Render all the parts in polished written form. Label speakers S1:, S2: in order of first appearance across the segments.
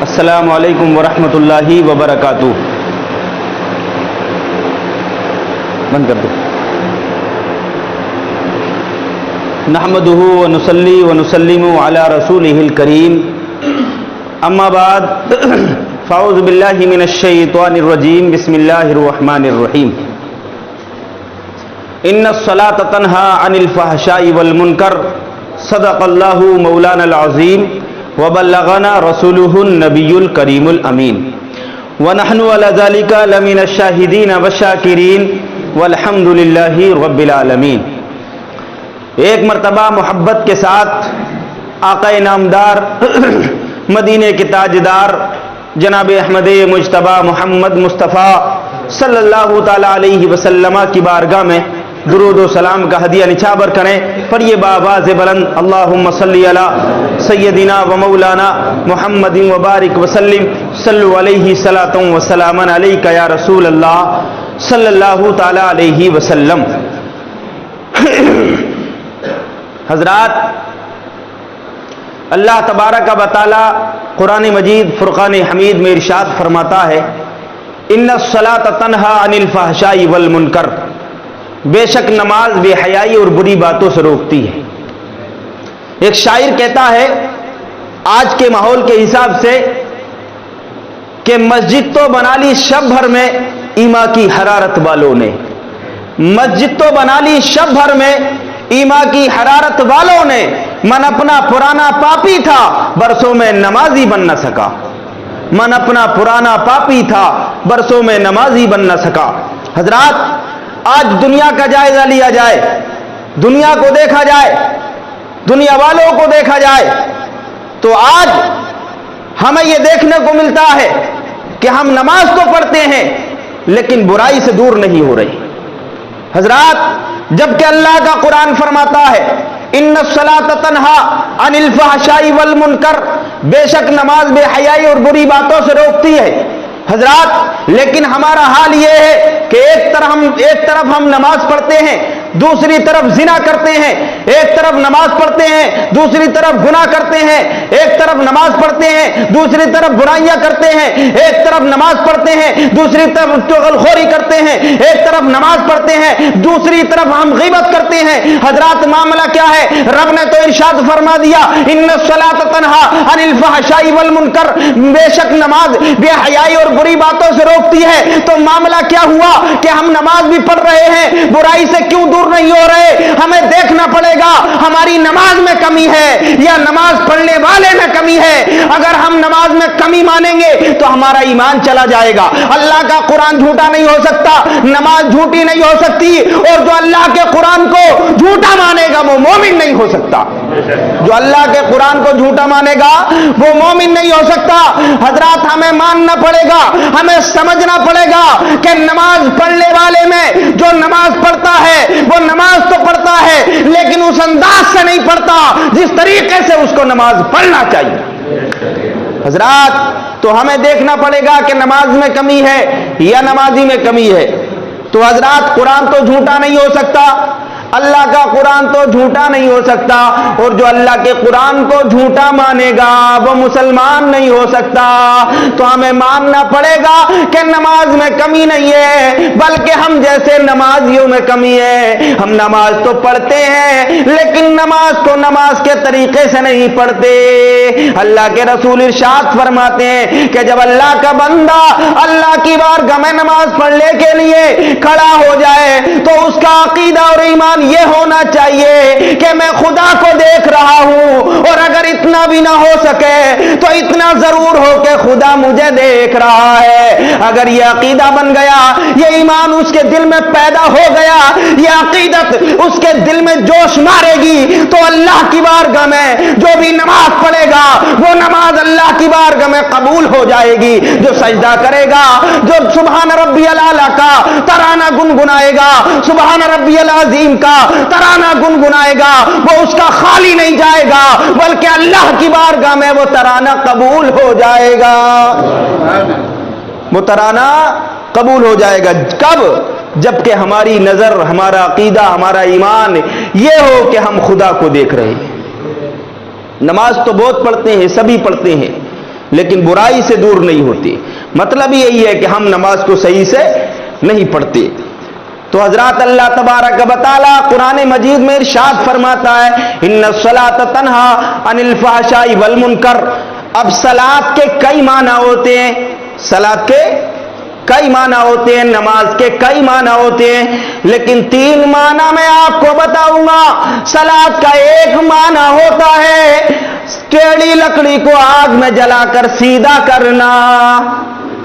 S1: السلام علیکم ورحمۃ اللہ وبرکاتہ. بند کر دو. نحمدہ ونصلی ونسلم علی رسولہ الکریم. اما بعد فاعوذ باللہ من الشیطان الرجیم. بسم اللہ الرحمن الرحیم. ان الصلاۃ تنہی عن الفحشاء والمنکر. صدق اللہ مولانا العظیم وبلغنا رسولہ النبی الکریم الامین. ونحن علی ذلک لمن الشاہدین والشاکرین والحمد للہ رب العالمین. ایک مرتبہ محبت کے ساتھ آقا نامدار مدینے کے تاجدار جناب احمد مجتبی محمد مصطفیٰ صلی اللہ تعالی علیہ وسلم کی بارگاہ میں درود و سلام کا ہدیہ نچھاور کریں. پڑھیے بآواز بلند اللہم صلی علی سیدنا و مولانا محمد وبارک وسلم. صلو علیہ صلاۃ و سلام علیک یا رسول اللہ صلی اللہ تعالی علیہ وسلم. حضرات، اللہ تبارک و تعالی قرآن مجید فرقان حمید میں ارشاد فرماتا ہے ان الصلاۃ تنہی عن الفحشاء والمنکر. بے شک نماز بے حیائی اور بری باتوں سے روکتی ہے. ایک شاعر کہتا ہے آج کے ماحول کے حساب سے کہ مسجد تو بنا لی شب بھر میں ایما کی حرارت والوں نے. مسجد تو بنا لی شب بھر میں ایما کی حرارت والوں نے. من اپنا پرانا پاپی تھا برسوں میں نمازی بن نہ سکا. من اپنا پرانا پاپی تھا برسوں میں نمازی بن نہ سکا. حضرات، آج دنیا کا جائزہ لیا جائے، دنیا کو دیکھا جائے، دنیا والوں کو دیکھا جائے تو آج ہمیں یہ دیکھنے کو ملتا ہے کہ ہم نماز تو پڑھتے ہیں لیکن برائی سے دور نہیں ہو رہی. حضرات، جبکہ اللہ کا قرآن فرماتا ہے ان الصلاۃ تنہی عن الفحشاء والمنکر، بے شک نماز بے حیائی اور بری باتوں سے روکتی ہے. حضرات، لیکن ہمارا حال یہ ہے کہ ایک طرف ہم نماز پڑھتے ہیں، دوسری طرف زنا کرتے ہیں. ایک طرف نماز پڑھتے ہیں، دوسری طرف گناہ کرتے ہیں. ایک طرف نماز پڑھتے ہیں، دوسری طرف برائیاں کرتے ہیں. ایک طرف نماز پڑھتے ہیں، دوسری طرف چغل خوری کرتے ہیں. ایک طرف نماز پڑھتے ہیں، دوسری طرف ہم غیبت کرتے ہیں. حضرات، معاملہ کیا ہے؟ رب نے تو ارشاد فرما دیا ان الصلاۃ تنہی عن الفحشاء والمنکر، بے شک نماز بے حیائی اور بری باتوں سے روکتی ہے. تو معاملہ کیا ہوا کہ ہم نماز بھی پڑھ رہے ہیں، برائی سے کیوں دور نہیں ہو رہے؟ ہمیں دیکھنا پڑے گا ہماری نماز میں کمی ہے یا نماز پڑھنے والے میں کمی ہے. اگر ہم نماز میں کمی مانیں گے تو ہمارا ایمان چلا جائے گا. اللہ کا قرآن جھوٹا نہیں ہو سکتا، نماز جھوٹی نہیں ہو سکتی، اور جو اللہ کے قرآن کو جھوٹا مانے گا وہ مومن نہیں ہو سکتا. جو اللہ کے قرآن کو جھوٹا مانے گا وہ مومن نہیں ہو سکتا. حضرات، ہمیں ماننا پڑے گا، ہمیں سمجھنا پڑے گا کہ نماز پڑھنے والے میں جو نماز پڑھتا ہے وہ نماز تو پڑھتا ہے لیکن اس انداز سے نہیں پڑھتا جس طریقے سے اس کو نماز پڑھنا چاہیے. حضرات، تو ہمیں دیکھنا پڑے گا کہ نماز میں کمی ہے یا نمازی میں کمی ہے. تو حضرات، قرآن تو جھوٹا نہیں ہو سکتا، اللہ کا قرآن تو جھوٹا نہیں ہو سکتا، اور جو اللہ کے قرآن کو جھوٹا مانے گا وہ مسلمان نہیں ہو سکتا. تو ہمیں ماننا پڑے گا کہ نماز میں کمی نہیں ہے بلکہ ہم جیسے نمازیوں میں کمی ہے. ہم نماز تو پڑھتے ہیں لیکن نماز کو نماز کے طریقے سے نہیں پڑھتے. اللہ کے رسول ارشاد فرماتے ہیں کہ جب اللہ کا بندہ اللہ کی بارگاہ میں نماز پڑھنے کے لیے کھڑا ہو جائے تو اس کا عقیدہ اور ایمان یہ ہونا چاہیے کہ میں خدا کو دیکھ رہا ہوں، اور اگر اتنا بھی نہ ہو سکے تو اتنا ضرور ہو کہ خدا مجھے دیکھ رہا ہے. اگر یہ عقیدہ بن گیا، یہ ایمان اس کے دل میں پیدا ہو گیا، یہ عقیدت اس کے دل میں جوش مارے گی تو اللہ کی بارگاہ میں جو بھی نماز پڑھے گا وہ نماز اللہ کی بارگاہ میں قبول ہو جائے گی. جو سجدہ کرے گا، جو سبحان ربی الاعلیٰ کا ترانہ گنگنائے گا، سبحان ربی العظیم کا ترانہ گنگنائے گا، وہ اس کا خالی نہیں جائے گا بلکہ اللہ کی بارگاہ میں وہ ترانہ قبول ہو جائے گا. وہ ترانہ قبول ہو جائے گا. کب؟ جبکہ ہماری نظر، ہمارا عقیدہ، ہمارا ایمان یہ ہو کہ ہم خدا کو دیکھ رہے ہیں. نماز تو بہت پڑھتے ہیں، سبھی پڑھتے ہیں، لیکن برائی سے دور نہیں ہوتے. مطلب یہی ہے کہ ہم نماز کو صحیح سے نہیں پڑھتے. تو حضرات اللہ تبارک و تعالی قرآن مجید میں ارشاد فرماتا ہے ان الصلاۃ تنہا عن الفحشاء والمنکر. اب صلاۃ کے کئی معنی ہوتے ہیں، صلاۃ کے کئی معنی ہوتے ہیں، نماز کے کئی معنی ہوتے ہیں، لیکن 3 معنی میں آپ کو بتاؤں گا. صلاۃ کا ایک معنی ہوتا ہے ٹیڑھی لکڑی کو آگ میں جلا کر سیدھا کرنا.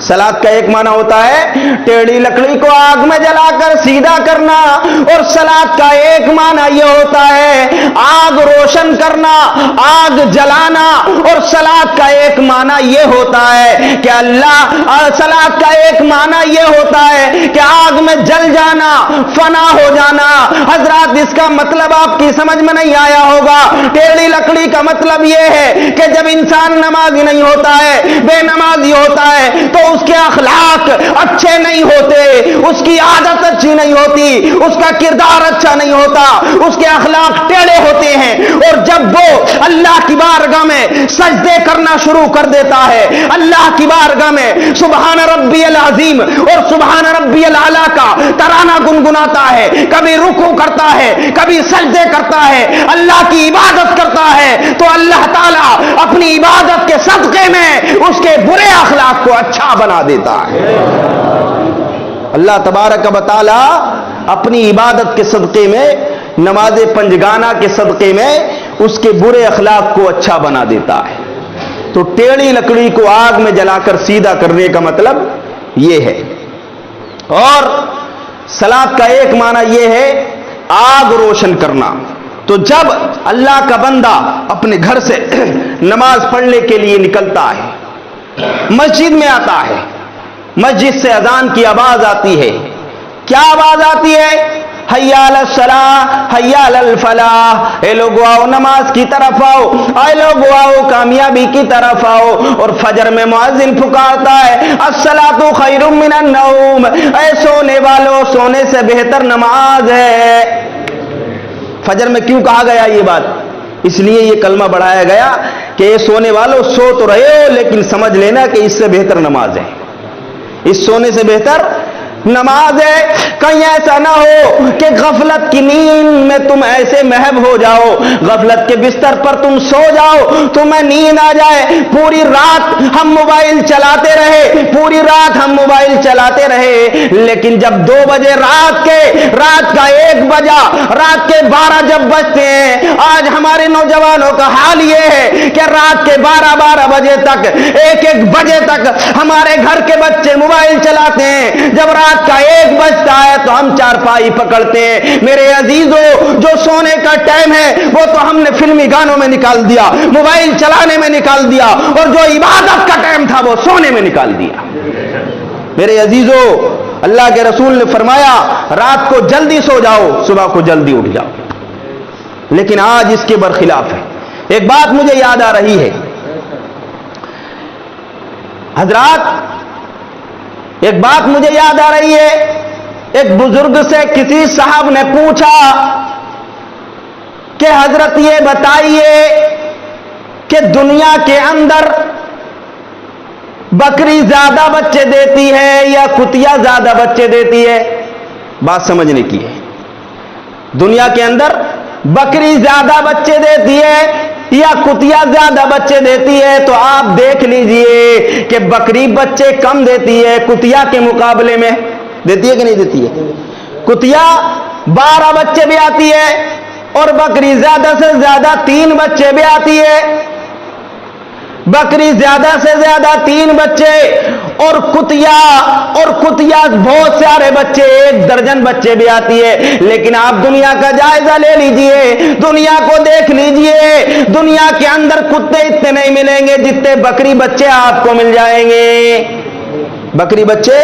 S1: صلاۃ کا ایک معنی ہوتا ہے ٹیڑھی لکڑی کو آگ میں جلا کر سیدھا کرنا. اور صلاۃ کا ایک معنی یہ ہوتا ہے آگ روشن کرنا، آگ جلانا. اور صلاۃ کا ایک معنی یہ ہوتا ہے کہ صلاۃ کا ایک معنی یہ ہوتا ہے کہ آگ میں جل جانا، فنا ہو جانا. حضرات اس کا مطلب آپ کی سمجھ میں نہیں آیا ہوگا. ٹیڑھی لکڑی کا مطلب یہ ہے کہ جب انسان نمازی نہیں ہوتا ہے، بے نمازی ہوتا ہے، تو اس کے اخلاق اچھے نہیں ہوتے، اس کی عادت اچھی نہیں ہوتی، اس کا کردار اچھا نہیں ہوتا، اس کے اخلاق ٹیڑھے ہوتے ہیں. اور جب وہ اللہ کی بارگاہ میں سجدے کرنا شروع کر دیتا ہے، اللہ کی بارگاہ میں سبحان ربی العظیم اور سبحان ربی الاعلی کا ترانہ گنگناتا ہے، کبھی رکوع کرتا ہے، کبھی سجدے کرتا ہے، اللہ کی عبادت کرتا ہے، تو اللہ تعالیٰ اپنی عبادت کے صدقے میں اس کے برے اخلاق کو اچھا بنا دیتا ہے. اللہ تبارک و تعالی اپنی عبادت کے صدقے میں، نماز پنجگانہ کے صدقے میں اس کے برے اخلاق کو اچھا بنا دیتا ہے. تو ٹیڑھی لکڑی کو آگ میں جلا کر سیدھا کرنے کا مطلب یہ ہے. اور صلاۃ کا ایک معنی یہ ہے آگ روشن کرنا. تو جب اللہ کا بندہ اپنے گھر سے نماز پڑھنے کے لیے نکلتا ہے، مسجد میں آتا ہے، مسجد سے اذان کی آواز آتی ہے. کیا آواز آتی ہے؟ حی علی الصلاۃ، حی علی الفلاح. اے لوگو آؤ نماز کی طرف آؤ، اے لوگو آؤ کامیابی کی طرف آؤ. اور فجر میں مؤذن پکارتا ہے الصلاۃ خیر من النوم. اے سونے والو، سونے سے بہتر نماز ہے. فجر میں کیوں کہا گیا یہ بات؟ اس لیے یہ کلمہ بڑھایا گیا کہ یہ سونے والوں سو تو رہے ہو، لیکن سمجھ لینا کہ اس سے بہتر نماز ہے، اس سونے سے بہتر نماز ہے. کہیں ایسا نہ ہو کہ غفلت کی نیند میں تم ایسے محو ہو جاؤ، غفلت کے بستر پر تم سو جاؤ، تمہیں نیند آ جائے، پوری رات ہم موبائل چلاتے رہے، پوری رات ہم موبائل چلاتے رہے، لیکن جب 2 بجے رات کا 1 بجا، رات کے 12 جب بجتے ہیں، آج ہمارے نوجوانوں کا حال یہ ہے کہ رات کے 12 بجے تک، 1 بجے تک ہمارے گھر کے بچے موبائل چلاتے ہیں. جب رات کا 1 بجتا ہے تو ہم چارپائی پکڑتے ہیں. میرے عزیزو، جو سونے کا ٹائم ہے وہ تو ہم نے فلمی گانوں میں نکال دیا، موبائل چلانے میں نکال دیا، اور جو عبادت کا ٹائم تھا وہ سونے میں نکال دیا. میرے عزیزو، اللہ کے رسول نے فرمایا رات کو جلدی سو جاؤ، صبح کو جلدی اٹھ جاؤ. لیکن آج اس کے برخلاف ہے. ایک بات مجھے یاد آ رہی ہے حضرات، ایک بات مجھے یاد آ رہی ہے. ایک بزرگ سے کسی صاحب نے پوچھا کہ حضرت یہ بتائیے کہ دنیا کے اندر بکری زیادہ بچے دیتی ہے یا کتیا زیادہ بچے دیتی ہے؟ بات سمجھنے کی ہے. دنیا کے اندر بکری زیادہ بچے دیتی ہے یا کتیا زیادہ بچے دیتی ہے؟ تو آپ دیکھ لیجئے کہ بکری بچے کم دیتی ہے کتیا کے مقابلے میں. دیتی ہے کہ نہیں دیتی ہے؟ کتیا 12 بچے بھی آتی ہے اور بکری زیادہ سے زیادہ 3 بچے بھی آتی ہے. بکری زیادہ سے زیادہ 3 بچے اور کتیا بہت سارے بچے، 1 درجن بچے بھی آتی ہے. لیکن آپ دنیا کا جائزہ لے لیجئے، دنیا کو دیکھ لیجئے، دنیا کے اندر کتے اتنے نہیں ملیں گے جتنے بکری بچے آپ کو مل جائیں گے. بکری بچے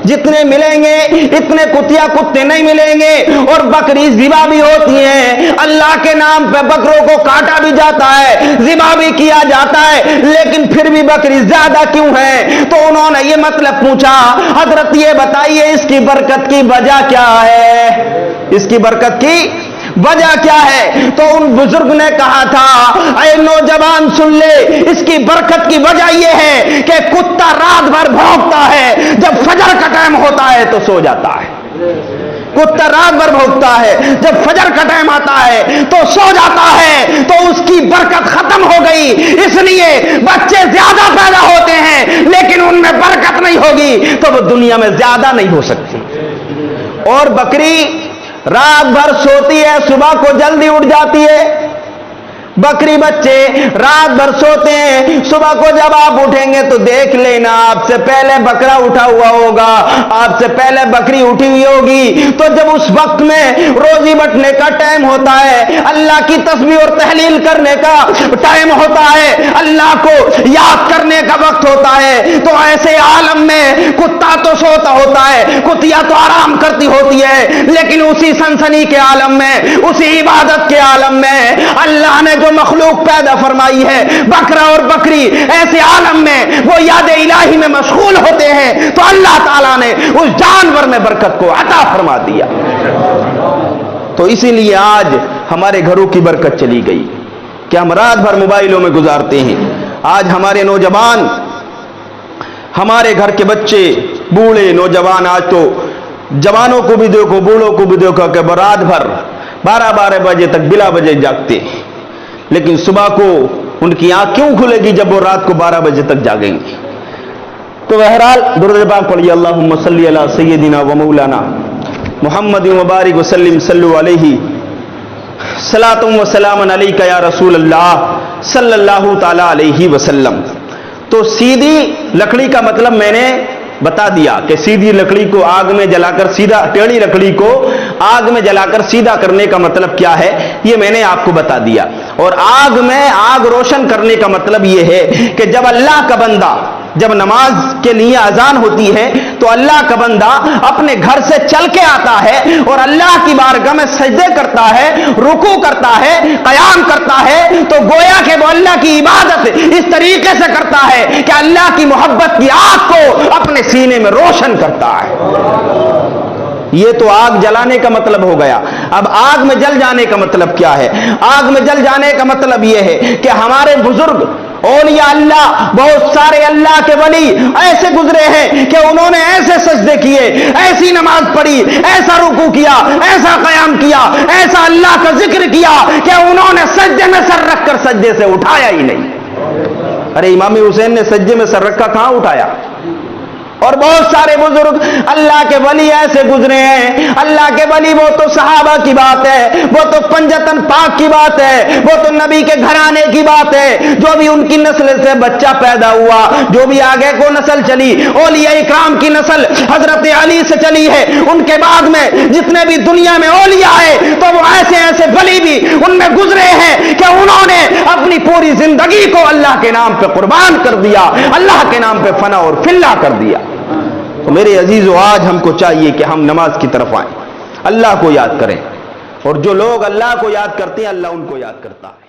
S1: جتنے ملیں گے اتنے کتیا کتے نہیں ملیں گے. اور بکری ذبح بھی ہوتی ہیں، اللہ کے نام پہ بکروں کو کاٹا بھی جاتا ہے، ذبح بھی کیا جاتا ہے، لیکن پھر بھی بکری زیادہ کیوں ہے؟ تو انہوں نے یہ مطلب پوچھا حضرت یہ بتائیے اس کی برکت کی وجہ کیا ہے؟ اس کی برکت کی وجہ کیا ہے؟ تو ان بزرگ نے کہا تھا اے نوجوان سن لے، اس کی برکت کی وجہ یہ ہے کہ کتا رات بھر بھونکتا ہے، جب فجر کا ٹائم ہوتا ہے تو سو جاتا ہے۔ کتا رات بھر بھونکتا ہے، جب فجر کا ٹائم آتا ہے تو سو جاتا ہے، تو اس کی برکت ختم ہو گئی۔ اس لیے بچے زیادہ پیدا ہوتے ہیں لیکن ان میں برکت نہیں ہوگی تو وہ دنیا میں زیادہ نہیں ہو سکتی۔ اور بکری رات بھر سوتی ہے، صبح کو جلدی اٹھ جاتی ہے۔ بکری بچے رات بھر سوتے ہیں، صبح کو جب آپ اٹھیں گے تو دیکھ لینا آپ سے پہلے بکرا اٹھا ہوا ہوگا، آپ سے پہلے بکری اٹھی ہوئی ہوگی۔ تو جب اس وقت میں روزی بٹنے کا ٹائم ہوتا ہے، اللہ کی تسبیح اور تحلیل کرنے کا ٹائم ہوتا ہے، اللہ کو یاد کرنے کا وقت ہوتا ہے، تو ایسے عالم میں کتا تو سوتا ہوتا ہے، کتیا تو آرام کرتی ہوتی ہے، لیکن اسی سنسنی کے عالم میں، اسی عبادت کے عالم میں اللہ نے جو مخلوق پیدا فرمائی ہے، بکرا اور بکری، ایسے عالم میں وہ یاد الہی میں مشغول ہوتے ہیں، تو اللہ تعالیٰ نے اس جانور میں برکت کو عطا فرما دیا۔ تو اسی لیے آج ہمارے گھروں کی برکت چلی گئی کہ ہم رات بھر موبائلوں میں گزارتے ہیں۔ آج ہمارے نوجوان، ہمارے گھر کے بچے، بوڑھے نوجوان، آج تو جوانوں کو بھی دیکھو، بوڑھوں کو بھی دیکھو کہ رات بھر 12 بجے تک بلا وجہ جاگتے ہیں، لیکن صبح کو ان کی آنکھ کیوں کھلے گی جب وہ رات کو 12 بجے تک جاگیں گے؟ تو بہرحال درود پاک پڑھیے، اللہم صلی علی سیدنا و مولانا محمد وبارک وسلم، صلو علیہ صلاۃ و سلام علیک یا رسول اللہ صلی اللہ تعالی علیہ وسلم۔ تو سیدھی لکڑی کا مطلب میں نے بتا دیا کہ سیدھی لکڑی کو آگ میں جلا کر سیدھا، ٹیڑھی لکڑی کو آگ میں جلا کر سیدھا کرنے کا مطلب کیا ہے یہ میں نے آپ کو بتا دیا۔ اور آگ روشن کرنے کا مطلب یہ ہے کہ جب اللہ کا بندہ، جب نماز کے لیے اذان ہوتی ہے تو اللہ کا بندہ اپنے گھر سے چل کے آتا ہے اور اللہ کی بارگاہ میں سجدے کرتا ہے، رکوع کرتا ہے، قیام کرتا ہے، تو گویا کہ وہ اللہ کی عبادت اس طریقے سے کرتا ہے کہ اللہ کی محبت کی آگ کو اپنے سینے میں روشن کرتا ہے۔ یہ تو آگ جلانے کا مطلب ہو گیا۔ اب آگ میں جل جانے کا مطلب کیا ہے؟ آگ میں جل جانے کا مطلب یہ ہے کہ ہمارے بزرگ اولیاء اللہ، بہت سارے اللہ کے ولی ایسے گزرے ہیں کہ انہوں نے ایسے سجدے کیے، ایسی نماز پڑھی، ایسا رکوع کیا، ایسا قیام کیا، ایسا اللہ کا ذکر کیا کہ انہوں نے سجدے میں سر رکھ کر سجدے سے اٹھایا ہی نہیں۔ ارے امام حسین نے سجدے میں سر رکھا، کہاں اٹھایا؟ اور بہت سارے بزرگ اللہ کے ولی ایسے گزرے ہیں، اللہ کے ولی وہ تو صحابہ کی بات ہے، وہ تو پنجتن پاک کی بات ہے، وہ تو نبی کے گھرانے کی بات ہے، جو بھی ان کی نسل سے بچہ پیدا ہوا، جو بھی آگے کو نسل چلی، اولیاء اکرام کی نسل حضرت علی سے چلی ہے، ان کے بعد میں جتنے بھی دنیا میں اولیاء آئے تو وہ ایسے ایسے ولی بھی ان میں گزرے ہیں کہ انہوں نے اپنی پوری زندگی کو اللہ کے نام پہ قربان کر دیا، اللہ کے نام پہ فنا اور فلا کر دیا۔ تو میرے عزیزو، آج ہم کو چاہیے کہ ہم نماز کی طرف آئیں، اللہ کو یاد کریں، اور جو لوگ اللہ کو یاد کرتے ہیں اللہ ان کو یاد کرتا ہے۔